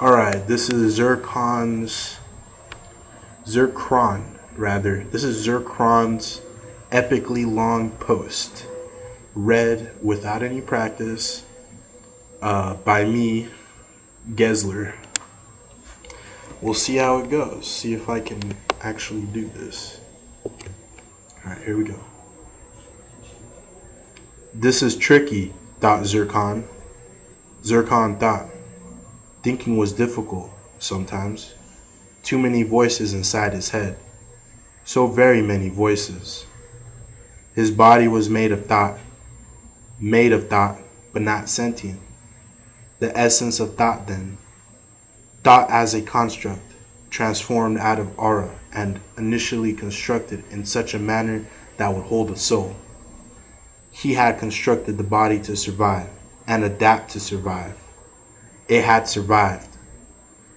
Alright, this is This is Zircron's epically long post, read without any practice, by me, Gesler. We'll see how it goes. See if I can actually do this. Alright, here we go. This is tricky, thought Zircon. Zircon thought. Thinking was difficult, sometimes. Too many voices inside his head. So very many voices. His body was made of thought, but not sentient. The essence of thought then. Thought as a construct, transformed out of aura and initially constructed in such a manner that would hold a soul. He had constructed the body to survive and adapt to survive. It had survived.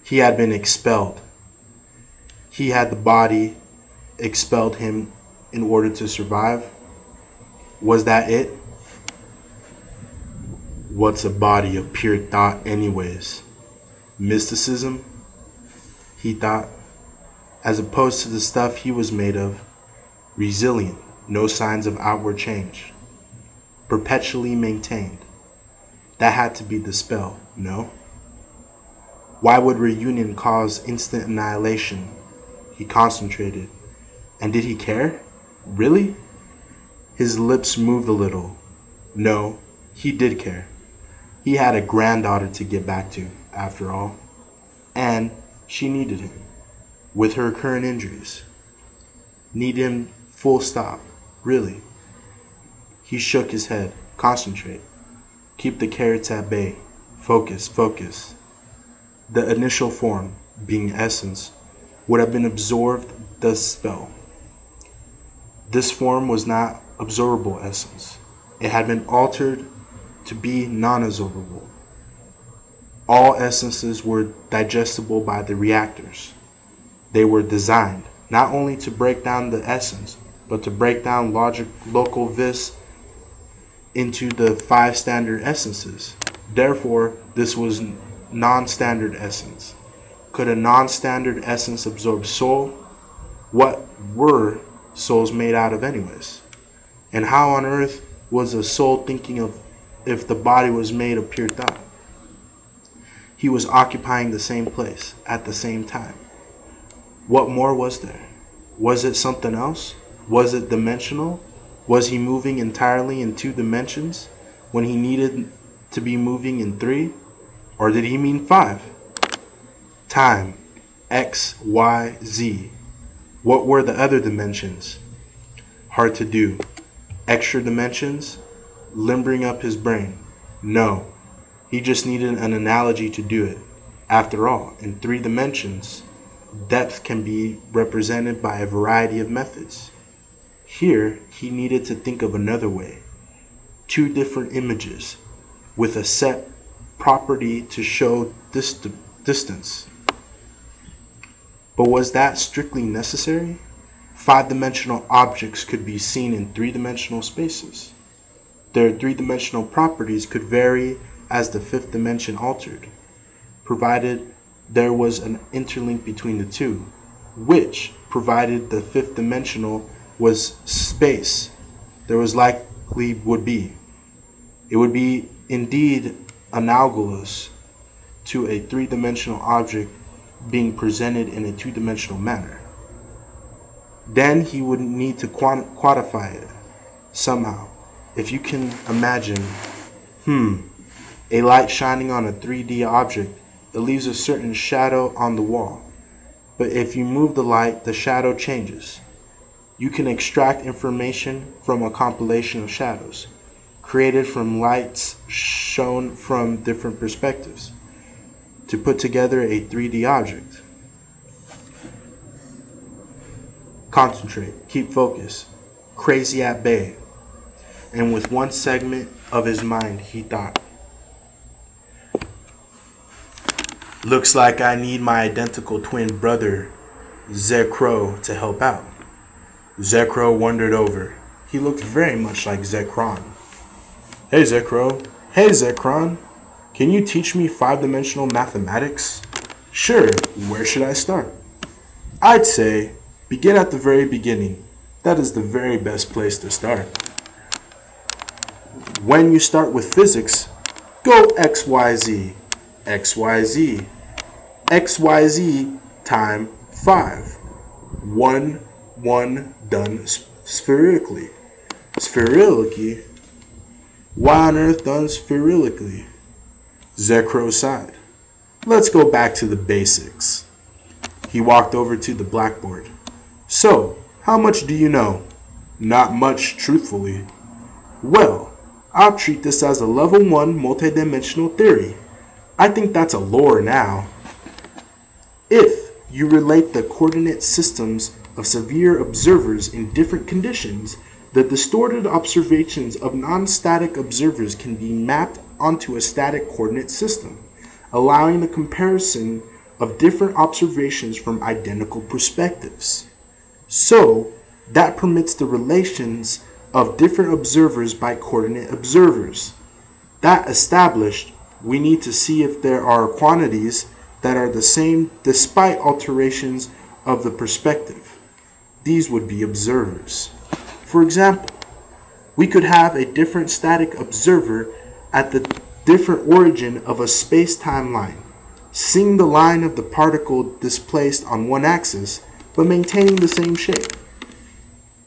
He had been expelled. He had the body expelled him in order to survive. Was that it? What's a body of pure thought anyways? Mysticism? He thought, as opposed to the stuff he was made of. Resilient, no signs of outward change. Perpetually maintained. That had to be the spell, no? Why would reunion cause instant annihilation? He concentrated. And did he care? Really? His lips moved a little. No, he did care. He had a granddaughter to get back to, after all. And she needed him, with her current injuries. Need him full stop, really. He shook his head. Concentrate. Keep the carrots at bay. Focus, focus. The initial form, being essence, would have been absorbed the spell. This form was not absorbable essence. It had been altered to be non-absorbable. All essences were digestible by the reactors. They were designed not only to break down the essence, but to break down local vis into the 5 standard essences. Therefore, this was non-standard essence. Could a non-standard essence absorb soul? What were souls made out of anyways? And how on earth was a soul thinking of if the body was made of pure thought? He was occupying the same place at the same time. What more was there? Was it something else? Was it dimensional? Was he moving entirely in 2 dimensions when he needed to be moving in 3? Or did he mean 5? Time, X, Y, Z. What were the other dimensions? Hard to do. Extra dimensions? Limbering up his brain. No, he just needed an analogy to do it. After all, in 3 dimensions, depth can be represented by a variety of methods. Here, he needed to think of another way. 2 different images with a set property to show distance. But was that strictly necessary? 5-dimensional objects could be seen in 3-dimensional spaces. Their 3-dimensional properties could vary as the 5th dimension altered, provided there was an interlink between the 2, which, provided the 5th dimensional was space, there was likely would be. It would be indeed analogous to a 3-dimensional object being presented in a 2-dimensional manner. Then he would need to quantify it somehow. If you can imagine, a light shining on a 3D object, it leaves a certain shadow on the wall. But if you move the light, the shadow changes. You can extract information from a compilation of shadows, created from lights shown from different perspectives, to put together a 3D object. Concentrate, keep focus, crazy at bay. And with one segment of his mind, he thought, looks like I need my identical twin brother, Zekro, to help out. Zekro wandered over. He looked very much like Zekron. Hey Zekro. Hey Zekron. Can you teach me 5-dimensional mathematics? Sure, where should I start? I'd say begin at the very beginning. That is the very best place to start. When you start with physics, go XYZ, XYZ, XYZ time 5. 1, 1 done spherically. Spherically? Why on earth done spherically? Zekro sighed. Let's go back to the basics. He walked over to the blackboard. So, how much do you know? Not much, truthfully. Well, I'll treat this as a level 1 multidimensional theory. I think that's a lore now. If you relate the coordinate systems of severe observers in different conditions, the distorted observations of non-static observers can be mapped onto a static coordinate system, allowing the comparison of different observations from identical perspectives. So, that permits the relations of different observers by coordinate observers. That established, we need to see if there are quantities that are the same despite alterations of the perspective. These would be observers. For example, we could have a different static observer at the different origin of a space-time line, seeing the line of the particle displaced on one axis, but maintaining the same shape.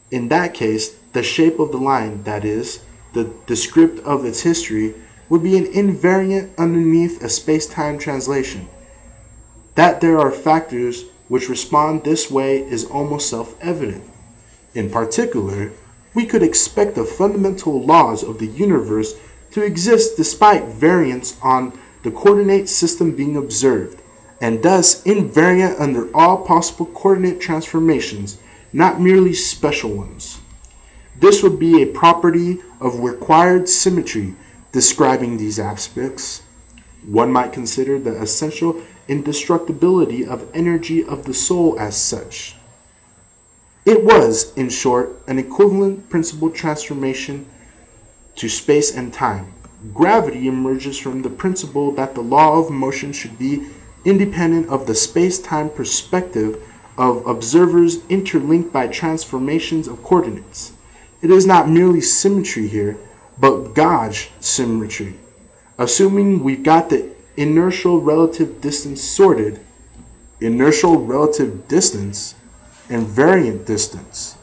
In that case, the shape of the line, that is, the descript of its history, would be an invariant underneath a space-time translation. That there are factors which respond this way is almost self-evident. In particular, we could expect the fundamental laws of the universe to exist despite variance on the coordinate system being observed, and thus invariant under all possible coordinate transformations, not merely special ones. This would be a property of required symmetry describing these aspects. One might consider the essential indestructibility of energy of the soul as such. It was, in short, an equivalent principal transformation to space and time. Gravity emerges from the principle that the law of motion should be independent of the space-time perspective of observers interlinked by transformations of coordinates. It is not merely symmetry here, but gauge symmetry. Assuming we've got the inertial relative distance sorted, inertial relative distance, and variant distance,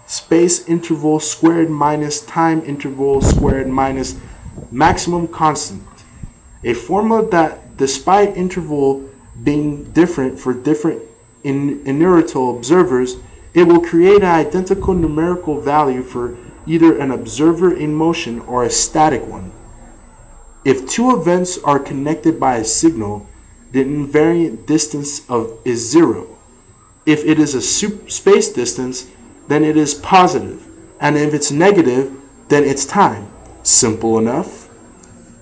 space interval squared minus time interval squared minus maximum constant, a formula that, despite interval being different for different inertial observers, it will create an identical numerical value for either an observer in motion or a static one. If two events are connected by a signal, the invariant distance is 0. If it is a space distance, then it is positive, and if it's negative, then it's time. Simple enough?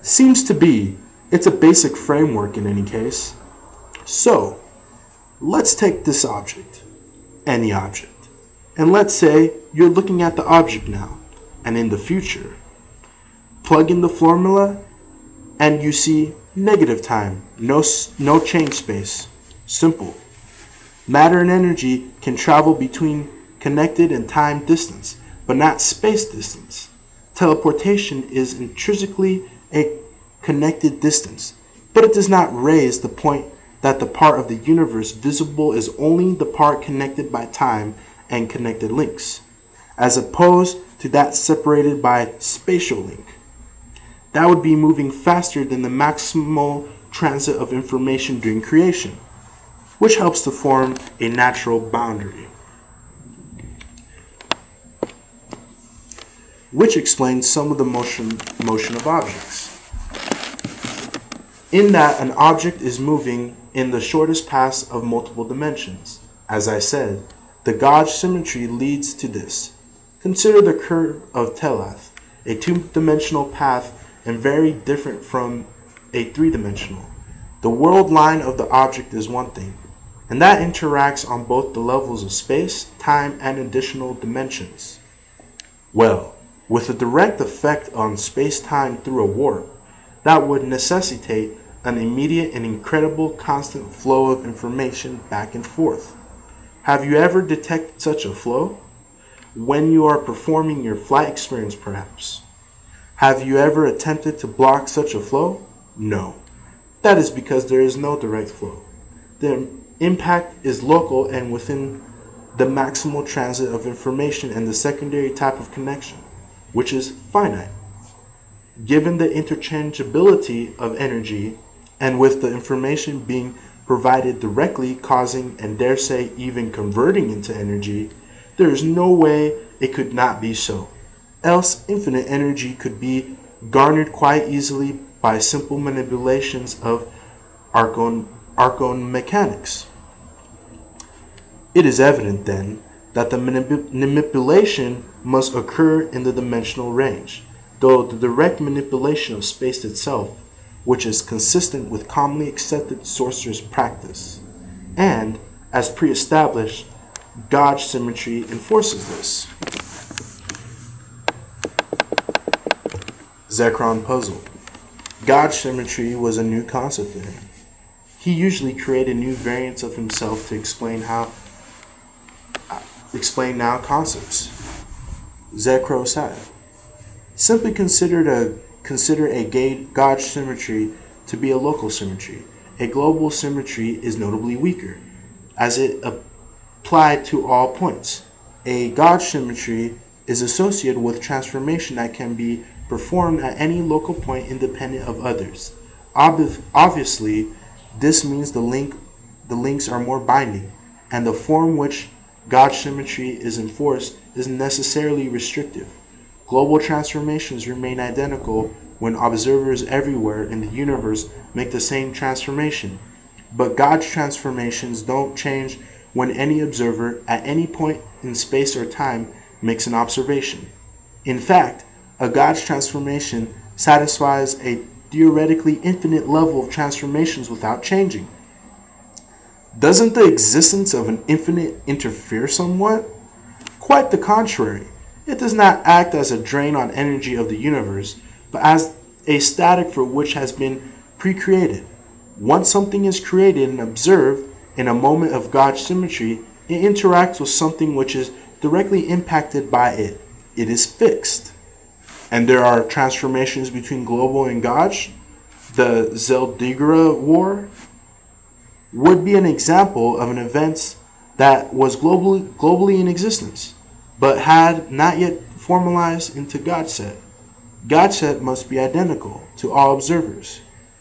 Seems to be. It's a basic framework in any case. So, let's take this object, any object, and let's say you're looking at the object now, and in the future. Plug in the formula, and you see negative time, no change space. Simple. Matter and energy can travel between connected and time distance, but not space distance. Teleportation is intrinsically a connected distance, but it does not raise the point that the part of the universe visible is only the part connected by time and connected links, as opposed to that separated by spatial link. That would be moving faster than the maximal transit of information during creation, which helps to form a natural boundary, which explains some of the motion of objects. In that an object is moving in the shortest path of multiple dimensions. As I said, the gauge symmetry leads to this. Consider the curve of Telath, a two-dimensional path and very different from a three-dimensional. The world line of the object is one thing, and that interacts on both the levels of space, time, and additional dimensions. Well, with a direct effect on space-time through a warp, that would necessitate an immediate and incredible constant flow of information back and forth. Have you ever detected such a flow? When you are performing your flight experience, perhaps. Have you ever attempted to block such a flow? No. That is because there is no direct flow. The impact is local and within the maximal transit of information and the secondary type of connection, which is finite. Given the interchangeability of energy, and with the information being provided directly, causing and dare say even converting into energy, there is no way it could not be so. Else infinite energy could be garnered quite easily by simple manipulations of arcane mechanics. It is evident then that the manipulation must occur in the dimensional range, though the direct manipulation of space itself, which is consistent with commonly accepted sorcerer's practice, and, as pre-established, gauge symmetry enforces this. Zekron puzzle. Gauge symmetry was a new concept to him. He usually created new variants of himself to explain now concepts. Zekro said, simply consider a gauge symmetry to be a local symmetry. A global symmetry is notably weaker, as it applied to all points. A gauge symmetry is associated with transformation that can be performed at any local point independent of others. Obviously, this means the links are more binding, and the form which gauge symmetry is enforced is necessarily restrictive. Global transformations remain identical when observers everywhere in the universe make the same transformation, but gauge transformations don't change when any observer at any point in space or time makes an observation. In fact, a gauge transformation satisfies a theoretically infinite level of transformations without changing. Doesn't the existence of an infinite interfere somewhat? Quite the contrary. It does not act as a drain on energy of the universe, but as a static for which has been pre-created. Once something is created and observed in a moment of gauge symmetry, it interacts with something which is directly impacted by it. It is fixed. And there are transformations between global and gauge. The Zeldigra War would be an example of an event that was globally in existence, but had not yet formalized into gauge set. Gauge set must be identical to all observers,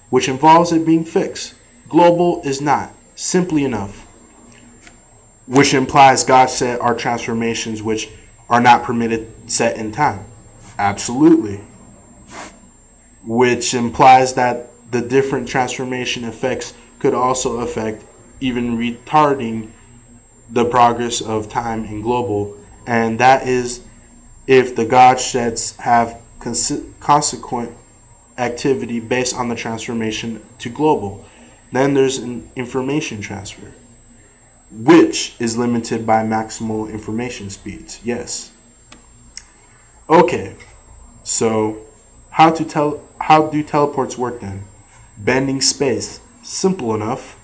which involves it being fixed. Global is not, simply enough, which implies gauge set are transformations which are not permitted set in time. Absolutely. Which implies that the different transformation effects could also affect, even retarding, the progress of time in global, and that is if the gauge sets have consequent activity based on the transformation to global. Then there's an information transfer, which is limited by maximal information speeds. Yes. Okay, so how do teleports work then? Bending space, simple enough,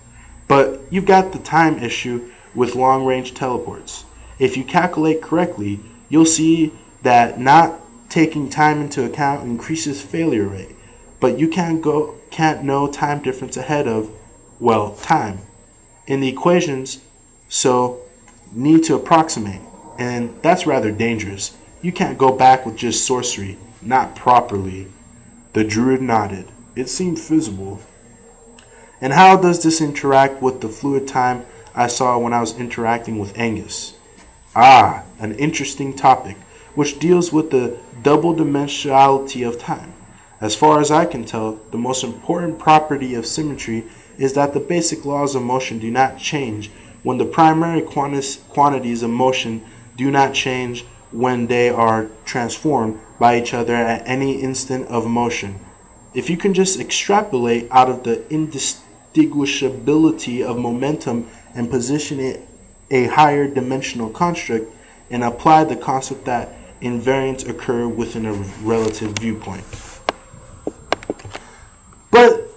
but you've got the time issue with long-range teleports. If you calculate correctly, you'll see that not taking time into account increases failure rate, but you can't know time difference ahead of, well, time in the equations, so need to approximate, and that's rather dangerous. You can't go back with just sorcery, not properly. The druid nodded. It seemed feasible. And how does this interact with the fluid time I saw when I was interacting with Angus? Ah, an interesting topic, which deals with the double dimensionality of time. As far as I can tell, the most important property of symmetry is that the basic laws of motion do not change when the primary quantities of motion do not change when they are transformed by each other at any instant of motion. If you can just extrapolate out of the indistinguishability of momentum and position it a higher dimensional construct and apply the concept that invariants occur within a relative viewpoint. But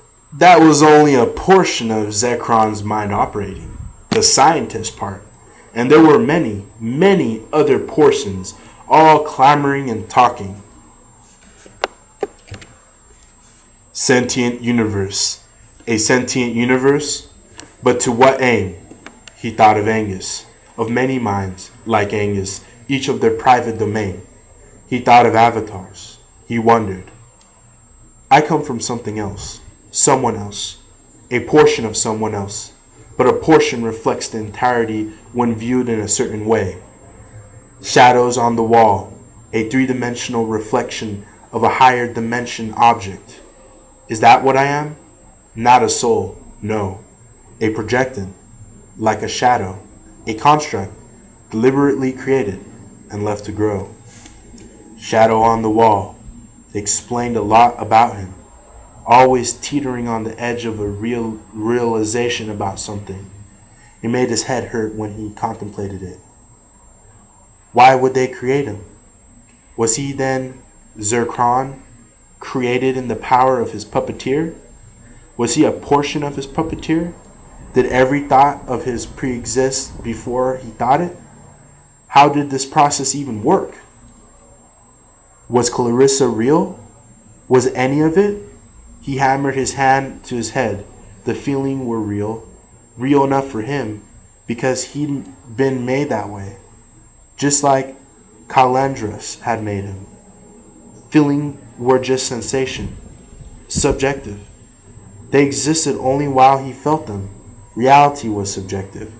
that was only a portion of Zekron's mind operating, the scientist part. And there were many, many other portions, all clamoring and talking. Sentient universe. A sentient universe? But to what aim? He thought of Angus, of many minds, like Angus, each of their private domain. He thought of avatars. He wondered. I come from something else, someone else, a portion of someone else, but a portion reflects the entirety when viewed in a certain way. Shadows on the wall, a three-dimensional reflection of a higher dimension object. Is that what I am? Not a soul, no. A projectant, like a shadow, a construct, deliberately created and left to grow. Shadow on the wall explained a lot about him, always teetering on the edge of a realization about something. It made his head hurt when he contemplated it. Why would they create him? Was he then Zekron, created in the power of his puppeteer? Was he a portion of his puppeteer? Did every thought of his pre-exist before he thought it? How did this process even work? Was Clarissa real? Was any of it? He hammered his hand to his head. The feeling were real enough for him, because he'd been made that way, just like Calandras had made him. Feeling were just sensation, subjective. They existed only while he felt them. Reality was subjective.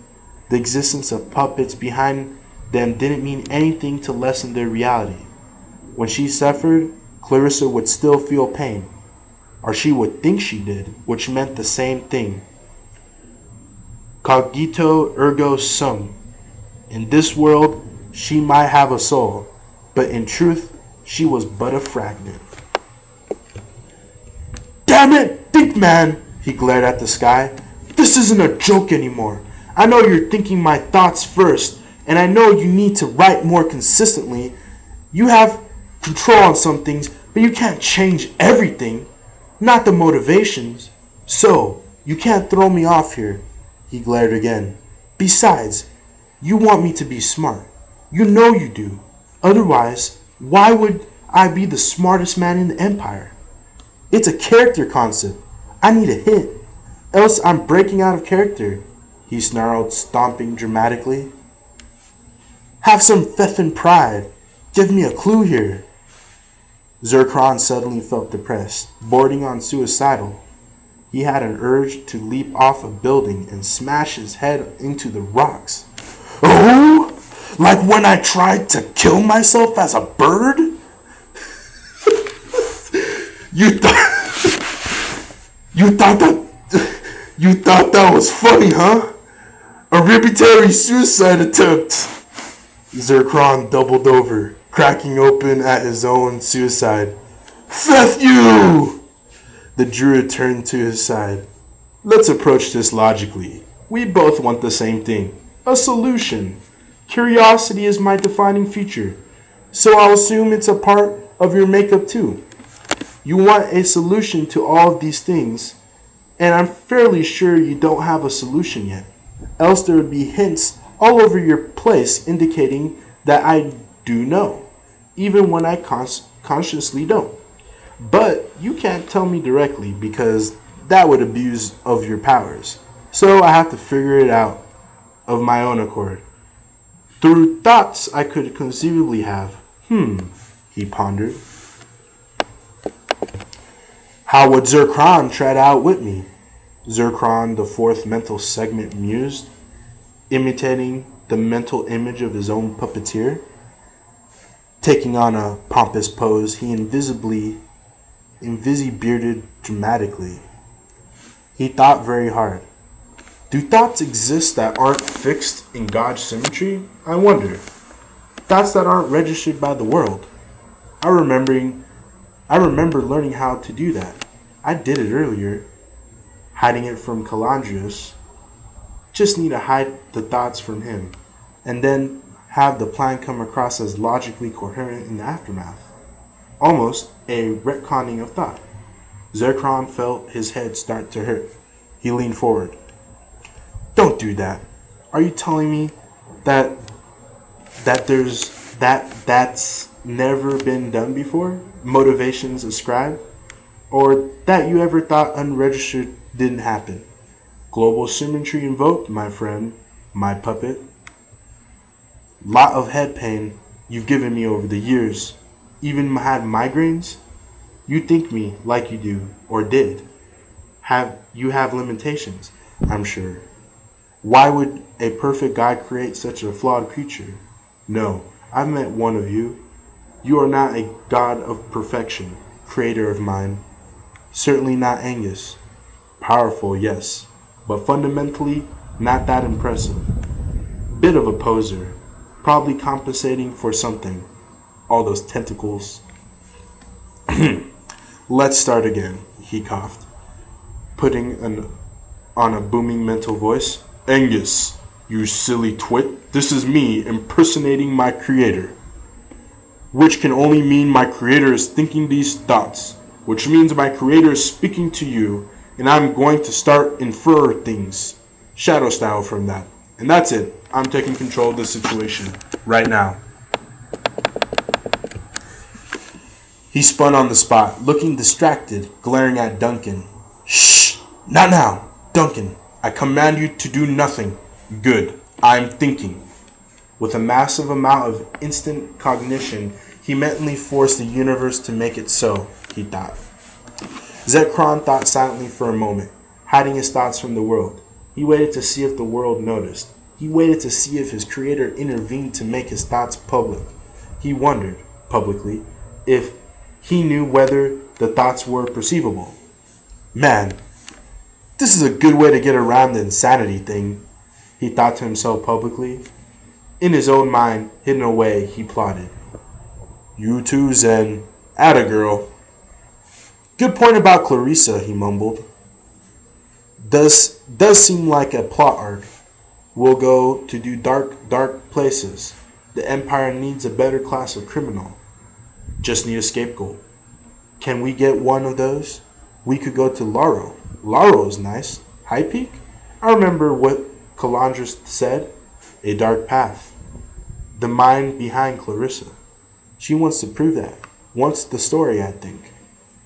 The existence of puppets behind them didn't mean anything to lessen their reality. When she suffered, Clarissa would still feel pain, or she would think she did, which meant the same thing. Cogito ergo sum. In this world, she might have a soul, but in truth, she was but a fragment. Damn it, think, man! He glared at the sky. This isn't a joke anymore. I know you're thinking my thoughts first, and I know you need to write more consistently. You have control on some things, but you can't change everything. Not the motivations. So, you can't throw me off here. He glared again. Besides, you want me to be smart. You know you do. Otherwise, why would I be the smartest man in the Empire? It's a character concept. I need a hint. Else I'm breaking out of character, he snarled, stomping dramatically. Have some feffin' pride. Give me a clue here. Zekron suddenly felt depressed, bordering on suicidal. He had an urge to leap off a building and smash his head into the rocks. Oh! Like when I tried to kill myself as a bird? You thought that was funny, huh? A arbitrary suicide attempt. Zekron doubled over, cracking open at his own suicide. F you! The druid turned to his side. Let's approach this logically. We both want the same thing. A solution. Curiosity is my defining feature, so I'll assume it's a part of your makeup too. You want a solution to all of these things, and I'm fairly sure you don't have a solution yet. Else there would be hints all over your place indicating that I do know, even when I consciously don't. But you can't tell me directly because that would abuse of your powers. So I have to figure it out of my own accord. Through thoughts I could conceivably have. He pondered. How would Zekron tread out with me? Zekron, the fourth mental segment, mused, imitating the mental image of his own puppeteer. Taking on a pompous pose, he invisi-bearded dramatically. He thought very hard. Do thoughts exist that aren't fixed in God's symmetry? I wonder. Thoughts that aren't registered by the world. I remember learning how to do that. I did it earlier. Hiding it from Calandrius. Just need to hide the thoughts from him, and then have the plan come across as logically coherent in the aftermath. Almost a retconning of thought. Zekron felt his head start to hurt. He leaned forward. Don't do that. Are you telling me that that's never been done before? Motivations ascribed? Or that you ever thought unregistered didn't happen? Global symmetry invoked, my friend, my puppet. Lot of head pain you've given me over the years. Even had migraines? You think me like you do, or did. You have limitations, I'm sure. Why would a perfect God create such a flawed creature? No, I've met one of you. You are not a God of perfection, creator of mine. Certainly not Angus. Powerful, yes, but fundamentally not that impressive. Bit of a poser, probably compensating for something. All those tentacles. Let's start again, he coughed, putting on a booming mental voice. Angus, you silly twit, this is me impersonating my creator. Which can only mean my creator is thinking these thoughts, which means my creator is speaking to you, and I'm going to start infer things, shadow style from that. And that's it. I'm taking control of the situation right now. He spun on the spot, looking distracted, glaring at Duncan. Shh! Not now! Duncan, I command you to do nothing. Good. I'm thinking. With a massive amount of instant cognition, he mentally forced the universe to make it so, he thought. Zekron thought silently for a moment, hiding his thoughts from the world. He waited to see if the world noticed. He waited to see if his creator intervened to make his thoughts public. He wondered, publicly, if he knew whether the thoughts were perceivable. Man, this is a good way to get around the insanity thing, he thought to himself publicly. In his own mind, hidden away, he plotted. You too, Zen. Atta girl. Good point about Clarissa, he mumbled. Does seem like a plot arc. We'll go to do dark places. The Empire needs a better class of criminal. Just need a scapegoat. Can we get one of those? We could go to Laro. Laro is nice. High Peak? I remember what Calandra said. A dark path. The mind behind Clarissa. She wants to prove that. Wants the story, I think.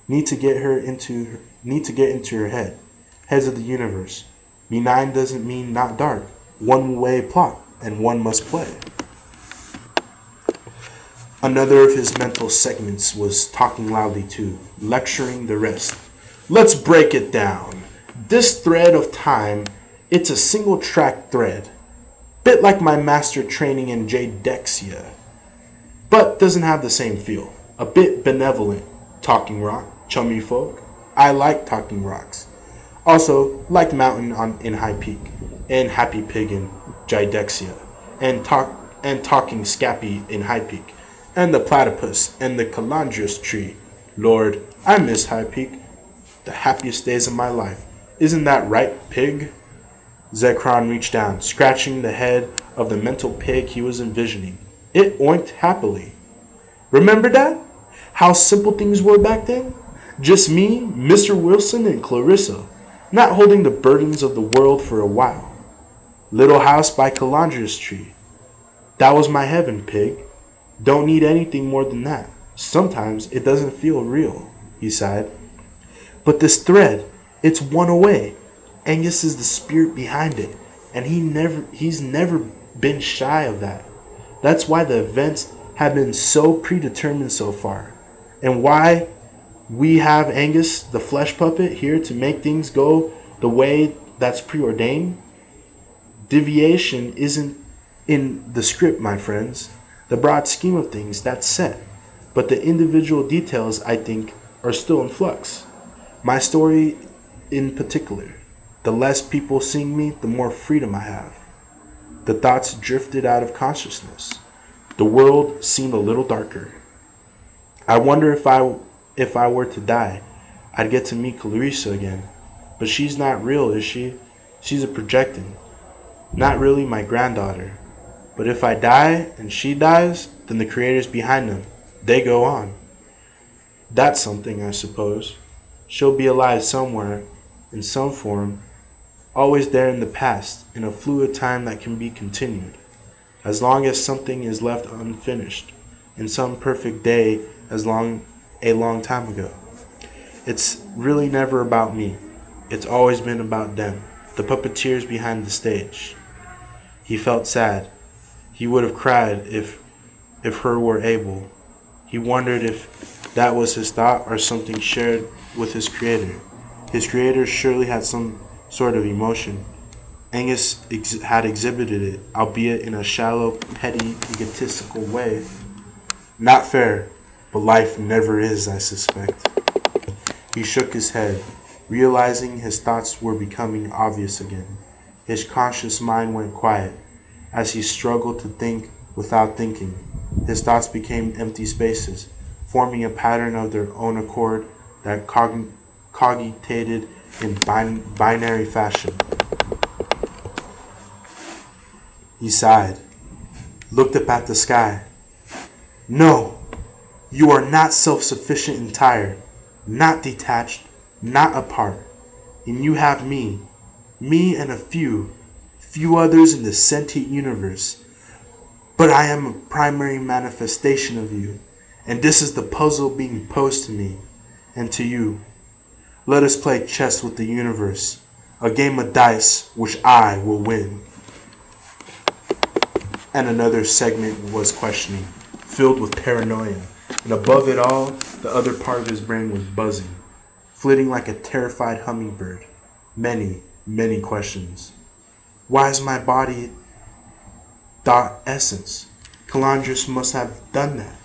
Need to get into her head. Heads of the universe. Benign doesn't mean not dark. One-way plot, and one must play. Another of his mental segments was talking loudly too, lecturing the rest. Let's break it down. This thread of time, it's a single track thread. Bit like my master training in Jadexia. But doesn't have the same feel. A bit benevolent. Talking rock, chummy folk. I like talking rocks. Also, like mountain in High Peak, and Happy Pig in Jadexia, and talking Scappy in High Peak, and the platypus, and the calandrius tree. Lord, I miss High Peak. The happiest days of my life. Isn't that right, pig? Zekron reached down, scratching the head of the mental pig he was envisioning. It oinked happily. Remember that? How simple things were back then? Just me, Mr. Wilson, and Clarissa, not holding the burdens of the world for a while. Little house by Calandrius tree. That was my heaven, pig. Don't need anything more than that. Sometimes it doesn't feel real, he sighed. But this thread, it's one away. Angus is the spirit behind it, and he's never been shy of that. That's why the events have been so predetermined so far, and why we have Angus, the flesh puppet, here to make things go the way that's preordained. Deviation isn't in the script, my friends. The broad scheme of things, that's set. But the individual details, I think, are still in flux. My story in particular. The less people seeing me, the more freedom I have. The thoughts drifted out of consciousness. The world seemed a little darker. I wonder if I were to die, I'd get to meet Clarissa again. But she's not real, is she? She's a projecting. Not really my granddaughter. But if I die and she dies, then the creators behind them, they go on. That's something, I suppose. She'll be alive somewhere, in some form, always there in the past, in a fluid time that can be continued, as long as something is left unfinished, in some perfect day a long time ago. It's really never about me. It's always been about them, the puppeteers behind the stage. He felt sad. He would have cried if her were able. He wondered if that was his thought or something shared with his creator. His creator surely had some sort of emotion. Angus had exhibited it, albeit in a shallow, petty, egotistical way. Not fair, but life never is, I suspect. He shook his head, realizing his thoughts were becoming obvious again. His conscious mind went quiet. As he struggled to think without thinking, his thoughts became empty spaces, forming a pattern of their own accord that cogitated in binary fashion. He sighed, looked up at the sky. No, you are not self-sufficient entire, not detached, not apart. And you have me and a few others in the sentient universe. But I am a primary manifestation of you, and this is the puzzle being posed to me and to you. Let us play chess with the universe, a game of dice which I will win. And another segment was questioning, filled with paranoia, and above it all, the other part of his brain was buzzing, flitting like a terrified hummingbird. Many, many questions. Why is my body dot essence? Calandrus must have done that.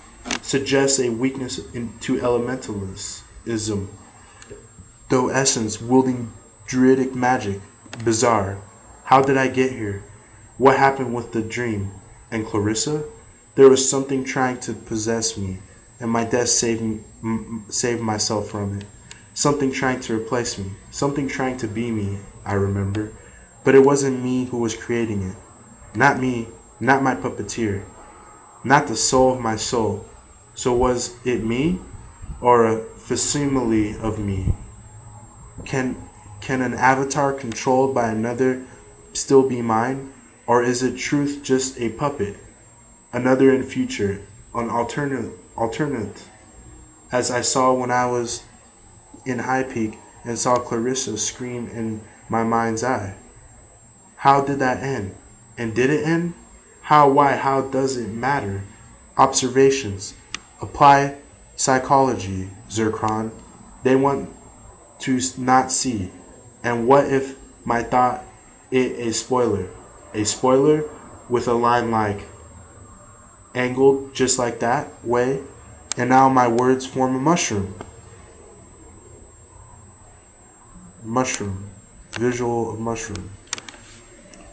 Suggests a weakness to elementalism, though essence wielding druidic magic. Bizarre. How did I get here? What happened with the dream? And Clarissa? There was something trying to possess me, and my death saved myself from it. Something trying to replace me. Something trying to be me, I remember. But it wasn't me who was creating it. Not me, not my puppeteer. Not the soul of my soul. So was it me? Or a facsimile of me? Can an avatar controlled by another still be mine? Or is it truth just a puppet? Another in future, an alternate, as I saw when I was in High Peak and saw Clarissa scream in my mind's eye. How did that end? And did it end? How, why, how does it matter? Observations. Apply psychology, Zircon. They want to not see. And what if my thought it a spoiler? A spoiler with a line like angled just like that way, and now my words form a mushroom. Mushroom. Visual of mushroom.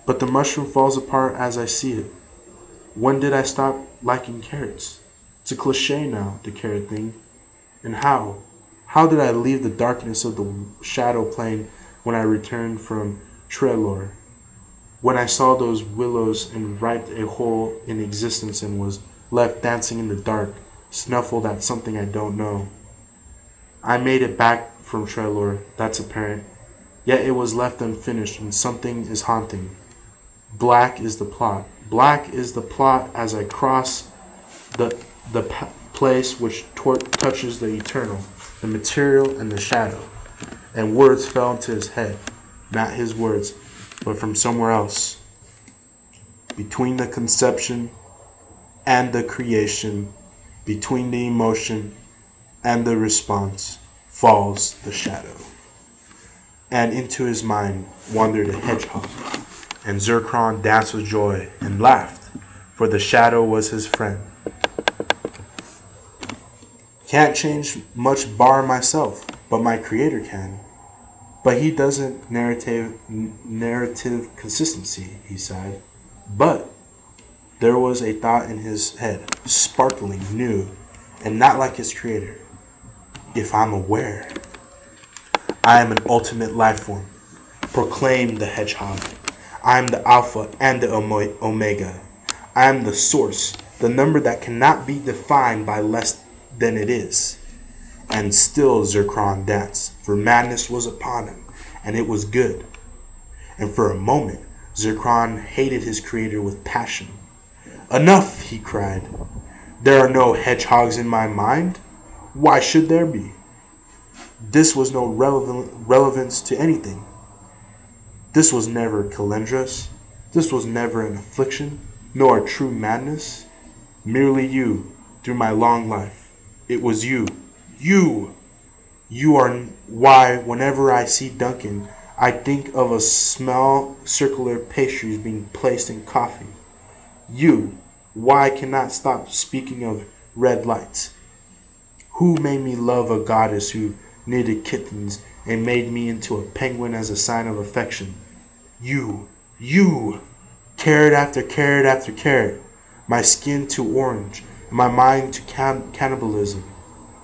But the mushroom falls apart as I see it. When did I stop liking carrots? It's a cliche now, the carrot thing. And how? How did I leave the darkness of the shadow plane when I returned from Trelor? When I saw those willows and ripped a hole in existence and was left dancing in the dark, snuffled at something I don't know. I made it back from Trelor, that's apparent. Yet it was left unfinished and something is haunting. Black is the plot. Black is the plot as I cross the place which touches the eternal, the material and the shadow. And words fell into his head, not his words, but from somewhere else. Between the conception and the creation, between the emotion and the response, falls the shadow. And into his mind wandered a hedgehog, and Zircon danced with joy and laughed, for the shadow was his friend. Can't change much bar myself, but my creator can. But he doesn't narrative consistency, he sighed. But there was a thought in his head, sparkling, new, and not like his creator. If I'm aware, I am an ultimate life form, proclaimed the hedgehog. I am the alpha and the omega. I am the source, the number that cannot be defined by less than it is. And still Zircon danced, for madness was upon him, and it was good. And for a moment, Zircon hated his creator with passion. "Enough!" he cried. "There are no hedgehogs in my mind. Why should there be? This was no relevance to anything. This was never calendrous. This was never an affliction, nor a true madness. Merely you, through my long life. It was you. You! You are why whenever I see Duncan, I think of a small circular pastries being placed in coffee. You! Why I cannot stop speaking of red lights. Who made me love a goddess who knitted kittens and made me into a penguin as a sign of affection? You! You! Carrot after carrot after carrot, my skin to orange, and my mind to cannibalism.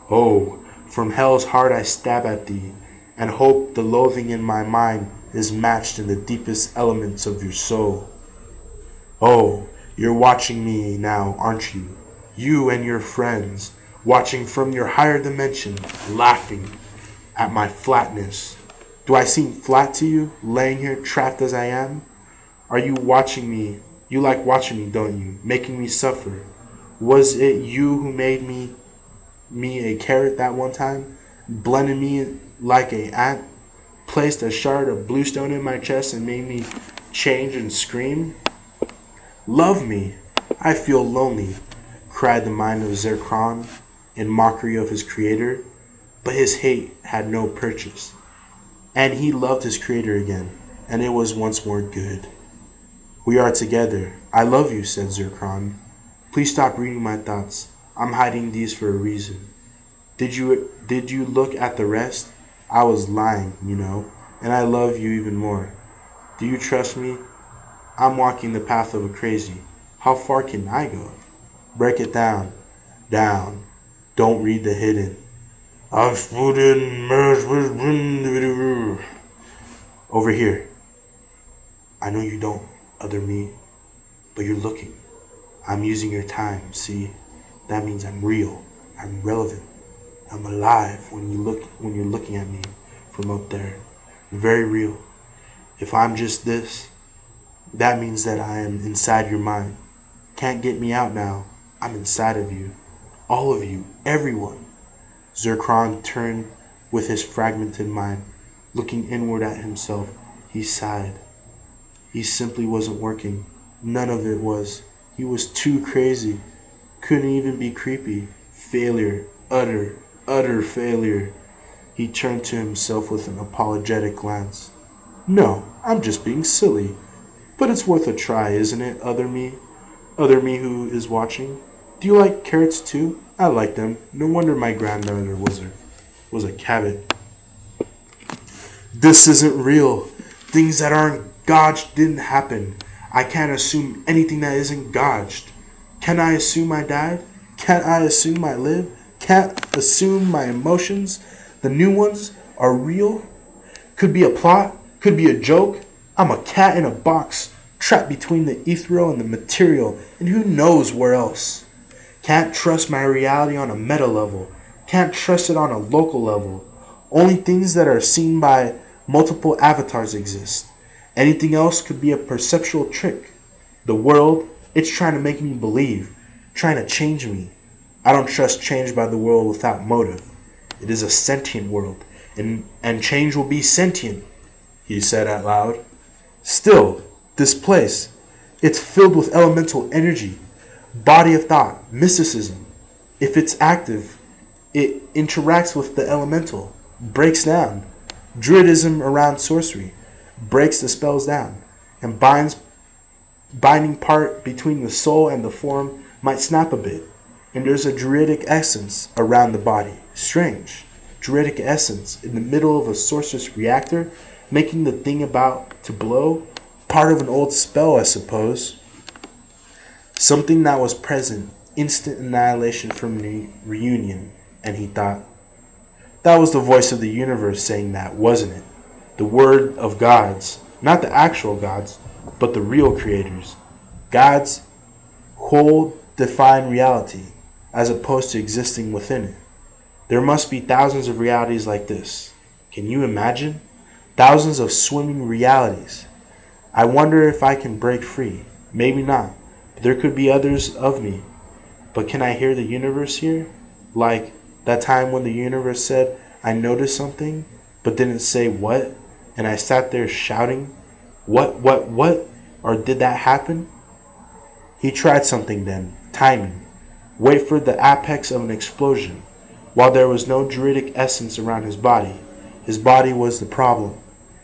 Oh, from hell's heart I stab at thee, and hope the loathing in my mind is matched in the deepest elements of your soul. Oh, you're watching me now, aren't you? You and your friends, watching from your higher dimension, laughing at my flatness. Do I seem flat to you, laying here trapped as I am? Are you watching me? You like watching me, don't you? Making me suffer. Was it you who made me a carrot that one time? Blended me like a ant? Placed a shard of bluestone in my chest and made me change and scream? Love me! I feel lonely, cried the mind of Zircon in mockery of his creator. But his hate had no purchase. And he loved his creator again, and it was once more good. We are together. I love you, said Zircon. Please stop reading my thoughts. I'm hiding these for a reason. Did you look at the rest? I was lying, you know, and I love you even more. Do you trust me? I'm walking the path of a crazy. How far can I go? Break it down. Down. Don't read the hidden. I've spoken over here. I know you don't, other me, but you're looking. I'm using your time, see? That means I'm real. I'm relevant. I'm alive when you're looking at me from up there. Very real. If I'm just this, that means that I am inside your mind. Can't get me out now. I'm inside of you. All of you. Everyone. Zircon turned with his fragmented mind. Looking inward at himself, he sighed. He simply wasn't working. None of it was. He was too crazy. Couldn't even be creepy. Failure. Utter failure. He turned to himself with an apologetic glance. No, I'm just being silly. But it's worth a try, isn't it, other me? Other me who is watching? Do you like carrots too? I like them. No wonder my grandmother was a cabot. This isn't real. Things that aren't gauged didn't happen. I can't assume anything that isn't gauged. Can I assume I died? Can't I assume I live? Can't assume my emotions, the new ones, are real? Could be a plot, could be a joke. I'm a cat in a box, trapped between the ethereal and the material, and who knows where else. Can't trust my reality on a meta level. Can't trust it on a local level. Only things that are seen by multiple avatars exist. Anything else could be a perceptual trick. The world, it's trying to make me believe, trying to change me. I don't trust change by the world without motive. It is a sentient world, and change will be sentient, he said out loud. Still, this place, it's filled with elemental energy, body of thought, mysticism. If it's active, it interacts with the elemental, breaks down. Druidism around sorcery breaks the spells down, and binding part between the soul and the form might snap a bit. And there's a druidic essence around the body. Strange. Druidic essence in the middle of a sorceress reactor, making the thing about to blow. Part of an old spell, I suppose. Something that was present. Instant annihilation from reunion. And he thought, that was the voice of the universe saying that, wasn't it? The word of gods. Not the actual gods, but the real creators. Gods whole define reality, as opposed to existing within it. There must be thousands of realities like this. Can you imagine? Thousands of swimming realities. I wonder if I can break free. Maybe not. But there could be others of me. But can I hear the universe here? Like that time when the universe said, I noticed something, but didn't say what, and I sat there shouting, what? Or did that happen? He tried something then, timing. Wait for the apex of an explosion. While there was no druidic essence around his body was the problem,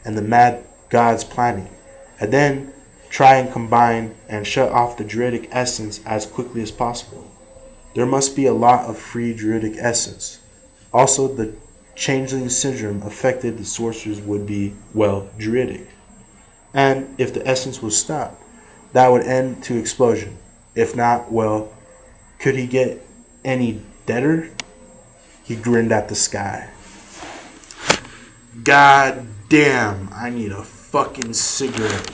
and the mad gods planning. And then try and combine and shut off the druidic essence as quickly as possible. There must be a lot of free druidic essence. Also, the changeling syndrome affected the sorcerers would be, well, druidic. And if the essence was stopped, that would end to explosion. If not, well, could he get any deader? He grinned at the sky. God damn, I need a fucking cigarette.